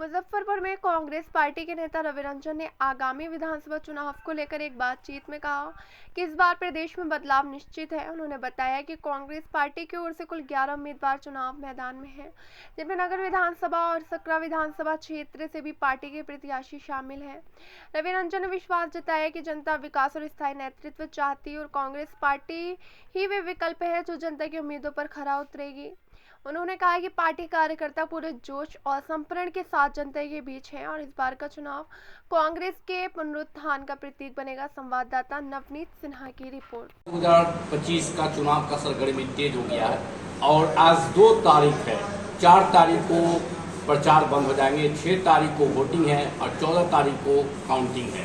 मुजफ्फरपुर में कांग्रेस पार्टी के नेता रवि रंजन ने आगामी विधानसभा चुनाव को लेकर एक बातचीत में कहा कि इस बार प्रदेश में बदलाव निश्चित है। उन्होंने बताया कि कांग्रेस पार्टी की ओर से कुल 11 उम्मीदवार चुनाव मैदान में हैं, जिनमें नगर विधानसभा और सकरा विधानसभा क्षेत्र से भी पार्टी के प्रत्याशी शामिल हैं। रवि रंजन ने विश्वास जताया कि जनता विकास और स्थायी नेतृत्व चाहती है और कांग्रेस पार्टी ही वे विकल्प है जो जनता की उम्मीदों पर खरा उतरेगी। उन्होंने कहा कि पार्टी कार्यकर्ता पूरे जोश और संप्रण के साथ जनता के बीच हैं और इस बार का चुनाव कांग्रेस के पुनरुत्थान का प्रतीक बनेगा। संवाददाता नवनीत सिन्हा की रिपोर्ट। 2025 का चुनाव का सरगर्मी तेज हो गया है और आज 2 तारीख है। 4 तारीख को प्रचार बंद हो जाएंगे, 6 तारीख को वोटिंग है और 14 तारीख को काउंटिंग है।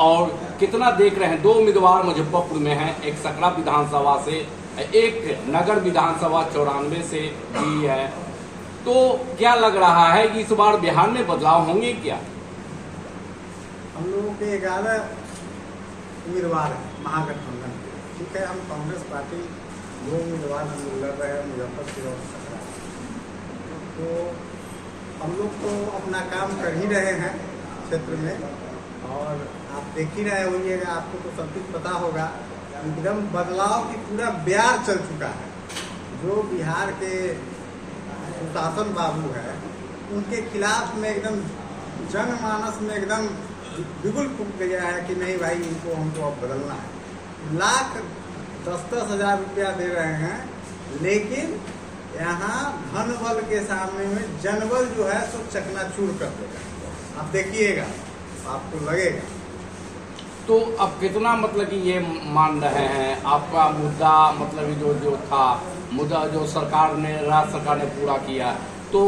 और कितना देख रहे हैं, 2 उम्मीदवार मुजफ्फरपुर में हैं, एक सकरा विधानसभा से, एक नगर विधानसभा 94 से भी है। तो क्या लग रहा है कि इस बार बिहार में बदलाव होंगे क्या? हम लोगों के 11 उम्मीदवार हैं महागठबंधन के। ठीक है, हम कांग्रेस पार्टी 2 उम्मीदवार हम लोग लड़ रहे हैं मुजफ्फरपुर और सकरा। तो हम लोग तो अपना काम कर ही रहे हैं क्षेत्र में, और आप देख ही रहे होइएगा, आपको तो सब कुछ पता होगा। एकदम बदलाव की पूरा ब्यार चल चुका है। जो बिहार के सुशासन बाबू है, उनके खिलाफ में एकदम जनमानस में एकदम बिगुल फूट गया है कि नहीं भाई, इनको हमको अब बदलना है। लाख 10-10 हज़ार रुपया दे रहे हैं, लेकिन यहाँ धन बल के सामने में जनबल जो है सो चकनाचूर कर देगा। आप देखिएगा, आपको लगेगा। तो अब कितना मतलब कि ये मान रहे हैं आपका मुद्दा, मतलब जो था मुद्दा जो सरकार ने, राज्य सरकार ने पूरा किया, तो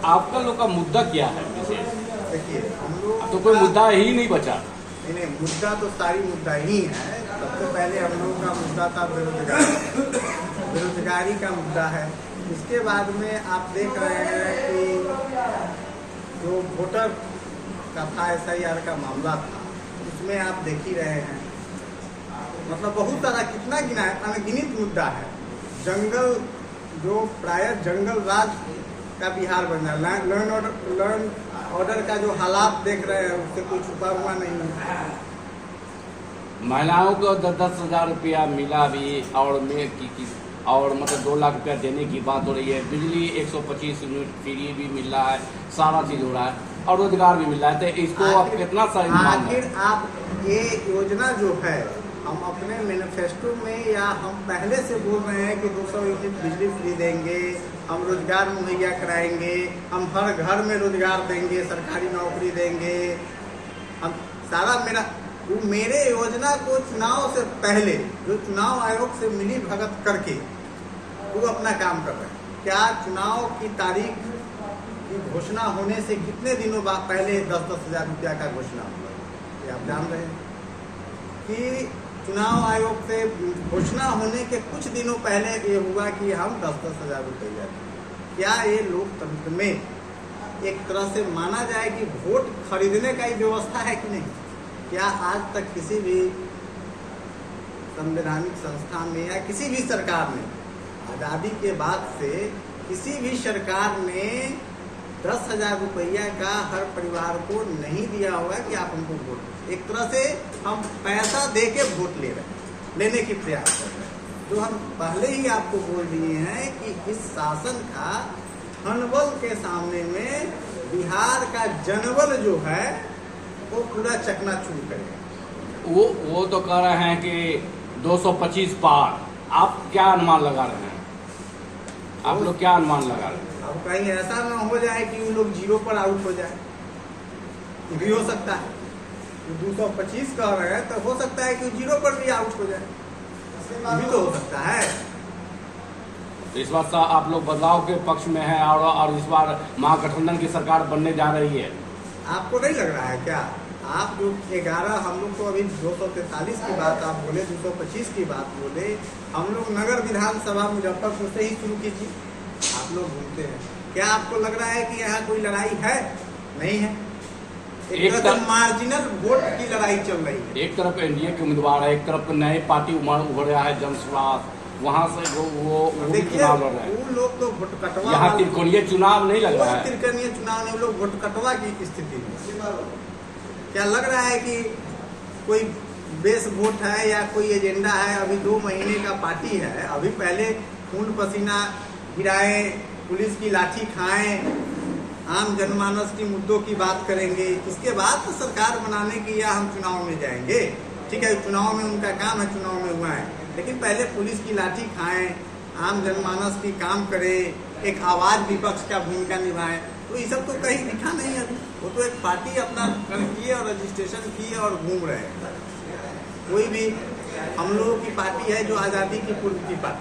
आपका लोग का मुद्दा क्या है विशेष? देखिए, हम लोग तो कोई मुद्दा ही नहीं बचा। नहीं, मुद्दा तो सारी मुद्दा ही है। सबसे पहले हम लोगों का मुद्दा था बेरोजगारी। बेरोजगारी का मुद्दा है। इसके बाद में आप देख रहे हैं कि जो वोटर का था, SIR का मामला था, उसमें आप देख ही रहे हैं, मतलब बहुत सारा, कितना गिना है, अनगिनत मुद्दा है। जंगल, जो प्राय जंगल राज का बिहार बन रहा है। लर्न ऑर्डर का जो हालात देख रहे हैं, उससे कोई छुपा हुआ नहीं है। महिलाओं को 10-10 हज़ार रुपया मिला भी, और मतलब 2 लाख रुपया देने की बात हो रही है। बिजली 125 यूनिट फ्री भी मिल रहा है, सारा चीज हो रहा है और रोजगार भी मिल रहा है। तो इसको आप कितना आखिर आप ये योजना जो है, हम अपने मैनिफेस्टो में या हम पहले से बोल रहे हैं कि 200 यूनिट बिजली फ्री देंगे, हम रोजगार मुहैया कराएंगे, हम हर घर में रोजगार देंगे, सरकारी नौकरी देंगे। हम सारा मेरे योजना को चुनाव से पहले, जो चुनाव आयोग से मिली भगत करके वो अपना काम कर रहे हैं। क्या चुनाव की तारीख की घोषणा होने से कितने दिनों बाद पहले 10-10 हज़ार रुपया का घोषणा हुआ, ये आप जान रहे हैं कि चुनाव आयोग से घोषणा होने के कुछ दिनों पहले ये हुआ कि हम 10-10 हज़ार रुपया। क्या ये लोकतंत्र में एक तरह से माना जाए कि वोट खरीदने का ही व्यवस्था है कि नहीं? क्या आज तक किसी भी संवैधानिक संस्था में या किसी भी सरकार ने, आज़ादी के बाद से किसी भी सरकार ने 10 हज़ार रुपया का हर परिवार को नहीं दिया होगा कि आप हमको वोट। एक तरह से हम पैसा दे के वोट लेने की प्रयास कर रहे हैं। तो हम पहले ही आपको बोल दिए हैं कि इस शासन का धनबल के सामने में बिहार का जनबल जो है वो पूरा चकनाचूर करेगा। वो तो कह रहे हैं कि 225 पार। आप क्या अनुमान लगा रहे हैं? आप लोग क्या अनुमान लगा रहे हैं? अब कहीं ऐसा ना हो जाए कि उन लोग 0 पर आउट हो जाए, ये भी हो सकता है। 225 कह रहे हैं तो हो सकता है कि 0 पर भी आउट हो जाए, ये भी तो हो सकता है। तो इस बार आप लोग बदलाव के पक्ष में हैं और इस बार महागठबंधन की सरकार बनने जा रही है। आपको नहीं लग रहा है क्या? आप जो 11, हम लोग तो अभी 243 की बात आप बोले, 225 की बात बोले, हम लोग नगर विधानसभा मुजफ्फरपुर से ही शुरू कीजिए। आप लोग भूलते हैं क्या? आपको लग रहा है कि यहाँ कोई लड़ाई है? नहीं है। एक तरफ मार्जिनल वोट की लड़ाई चल रही है। एक तरफ एनडीए के उम्मीदवार है, एक तरफ नए पार्टी उभर रहा है जनसुराज, वहाँ से वो देखिए, लोग तो वोट कटवा यहाँ त्रिकोणीय चुनाव नहीं लग रहा है। त्रिकोणीय चुनाव में लोग वोट कटवा की स्थिति में क्या लग रहा है कि कोई बेस वोट है या कोई एजेंडा है। अभी 2 महीने का पार्टी है, अभी पहले खून पसीना गिराए, पुलिस की लाठी खाएं, आम जनमानस की मुद्दों की बात करेंगे, इसके बाद तो सरकार बनाने की या हम चुनाव में जाएंगे। ठीक है, चुनाव में उनका काम है, चुनाव में हुआ है, लेकिन पहले पुलिस की लाठी खाएं, आम जनमानस की काम करें, एक आवाज विपक्ष का भूमिका निभाएं। तो ये सब तो कहीं दिखा नहीं है। वो तो एक पार्टी अपना किए और रजिस्ट्रेशन किए और घूम रहे हैं। कोई भी हम लोगों की पार्टी है जो आज़ादी की पूर्व की पार्टी।